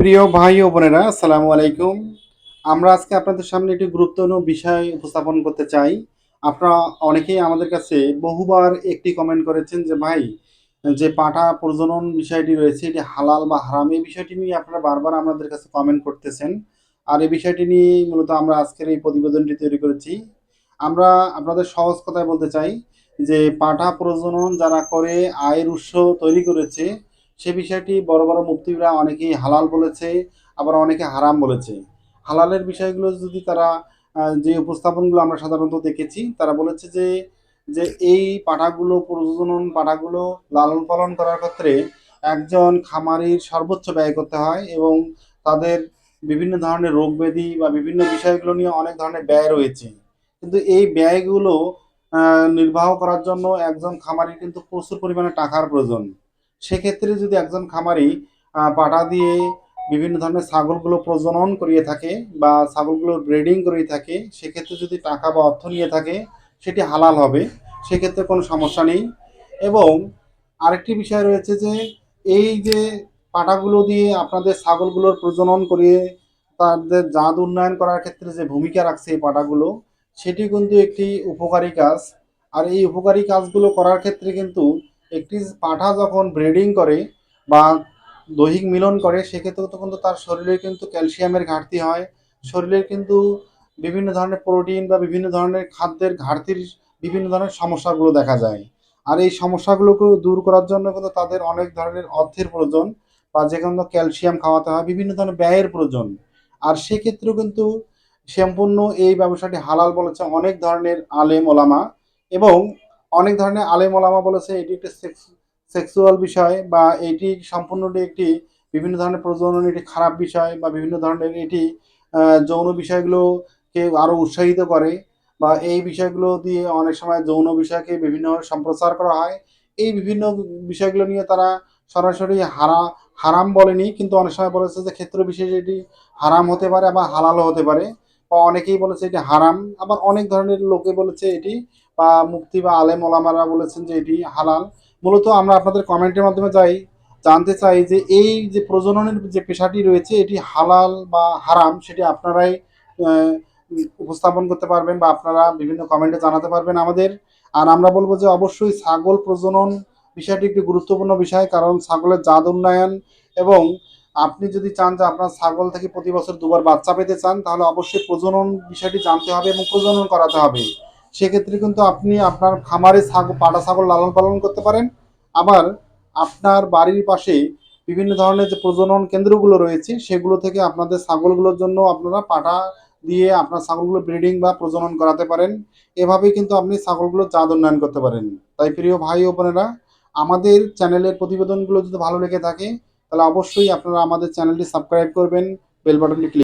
প্রিয় ভাই ও বোনেরা, আসসালামু আলাইকুম। আমরা আজকে আপনাদের সামনে একটি গুরুত্বপূর্ণ বিষয় উপস্থাপন করতে চাই। আপনারা অনেকেই আমাদের কাছে বহুবার একটি কমেন্ট করেছেন যে ভাই, যে পাঠা প্রজনন বিষয়টি রয়েছে এটি হালাল বা হারাম, এই বিষয়টি নিয়ে আপনারা বারবার আমাদের কাছে কমেন্ট করতেছেন। আর এই বিষয়টি নিয়েই মূলত আমরা আজকের এই প্রতিবেদনটি তৈরি করেছি। আমরা আপনাদের সহজ কথায় বলতে চাই যে পাঠা প্রজনন যারা করে আয়ের উৎস তৈরি করেছে, সে বিষয়টি বড় বড় মুফতিরা অনেকেই হালাল বলেছে, আবার অনেকে হারাম বলেছে। হালালের বিষয়গুলো যদি তারা যে উপস্থাপনগুলো আমরা সাধারণত দেখেছি, তারা বলেছে যে যে এই পাঠাগুলো প্রজনন পাঠাগুলো লালন পালন করার ক্ষেত্রে একজন খামারির সর্বোচ্চ ব্যয় করতে হয় এবং তাদের বিভিন্ন ধরনের রোগ ব্যাধি বা বিভিন্ন বিষয়গুলো নিয়ে অনেক ধরনের ব্যয় রয়েছে। কিন্তু এই ব্যয়গুলো নির্বাহ করার জন্য একজন খামারির কিন্তু প্রচুর পরিমাণে টাকার প্রয়োজন। সেক্ষেত্রে যদি একজন খামারি পাঠা দিয়ে বিভিন্ন ধরনের ছাগলগুলো প্রজনন করিয়ে থাকে বা ছাগলগুলোর ব্রিডিং করিয়ে থাকে, সেক্ষেত্রে যদি টাকা বা অর্থ নিয়ে থাকে, সেটি হালাল হবে। সেক্ষেত্রে কোনো সমস্যা নেই। এবং আরেকটি বিষয় রয়েছে যে এই যে পাঠাগুলো দিয়ে আপনাদের ছাগলগুলোর প্রজনন করিয়ে তাদের জাত উন্নয়ন করার ক্ষেত্রে যে ভূমিকা রাখছে এই পাঠাগুলো, সেটি কিন্তু একটি উপকারী কাজ। আর এই উপকারী কাজগুলো করার ক্ষেত্রে কিন্তু একটি পাঠা যখন ব্রিডিং করে বা দৈহিক মিলন করে, সেক্ষেত্রেও তো কিন্তু তার শরীরে কিন্তু ক্যালসিয়ামের ঘাটতি হয়। শরীরের কিন্তু বিভিন্ন ধরনের প্রোটিন বা বিভিন্ন ধরনের খাদ্যের ঘাটতির বিভিন্ন ধরনের সমস্যাগুলো দেখা যায়। আর এই সমস্যাগুলোকে দূর করার জন্য কিন্তু তাদের অনেক ধরনের অর্থের প্রয়োজন, বা যেখানে ক্যালসিয়াম খাওয়াতে হয়, বিভিন্ন ধরনের ব্যয়ের প্রয়োজন। আর সেক্ষেত্রেও কিন্তু সম্পূর্ণ এই ব্যবসাটি হালাল বলেছে অনেক ধরনের আলেম ওলামা। এবং অনেক ধরনের আলেম ওলামা বলেছে এটি একটি সেক্সুয়াল বিষয়, বা এটি সম্পূর্ণটি একটি বিভিন্ন ধরনের প্রজনন এটি খারাপ বিষয়, বা বিভিন্ন ধরনের এটি যৌন বিষয়গুলোকে আরও উৎসাহিত করে, বা এই বিষয়গুলো দিয়ে অনেক সময় যৌন বিষয়কে বিভিন্নভাবে সম্প্রচার করা হয়। এই বিভিন্ন বিষয়গুলো নিয়ে তারা সরাসরি হারাম বলেনি, কিন্তু অনেক সময় বলেছে যে ক্ষেত্র বিশেষে এটি হারাম হতে পারে, আবার হালালও হতে পারে। বা অনেকেই বলেছে এটি হারাম, আবার অনেক ধরনের লোকে বলেছে এটি, বা মুফতি বা আলেম ওলামারা বলেছেন যে এটি হালাল। মূলত আমরা আপনাদের কমেন্টের মাধ্যমে জানতে চাই যে এই যে প্রজননের যে পেশাটি রয়েছে এটি হালাল বা হারাম, সেটি আপনারাই আহ, উপস্থাপন করতে পারবেন, বা আপনারা বিভিন্ন কমেন্টে জানাতে পারবেন আমাদের। আর আমরা বলবো যে অবশ্যই ছাগল প্রজনন বিষয়টি একটি গুরুত্বপূর্ণ বিষয়, কারণ ছাগলের জাত উন্নয়ন, এবং আপনি যদি চান যে আপনার ছাগল থেকে প্রতি বছর দুবার বাচ্চা পেতে চান, তাহলে অবশ্যই প্রজনন বিষয়টি জানতে হবে এবং প্রজনন করাতে হবে। সেক্ষেত্রে কিন্তু আপনি আপনার খামারে পাটা ছাগল লালন পালন করতে পারেন। আবার আপনার বাড়ির পাশে বিভিন্ন ধরনের যে প্রজনন কেন্দ্রগুলো রয়েছে, সেগুলো থেকে আপনাদের ছাগলগুলোর জন্য আপনারা পাঠা দিয়ে আপনার ছাগলগুলো ব্রিডিং বা প্রজনন করাতে পারেন। এভাবেই কিন্তু আপনি ছাগলগুলোর জাত উন্নয়ন করতে পারেন। তাই প্রিয় ভাই ও বোনেরা, আমাদের চ্যানেলের প্রতিবেদনগুলো যদি ভালো লেগে থাকে, তাহলে অবশ্যই আপনারা আমাদের চ্যানেলটি সাবস্ক্রাইব করবেন, বেল বাটনটি ক্লিক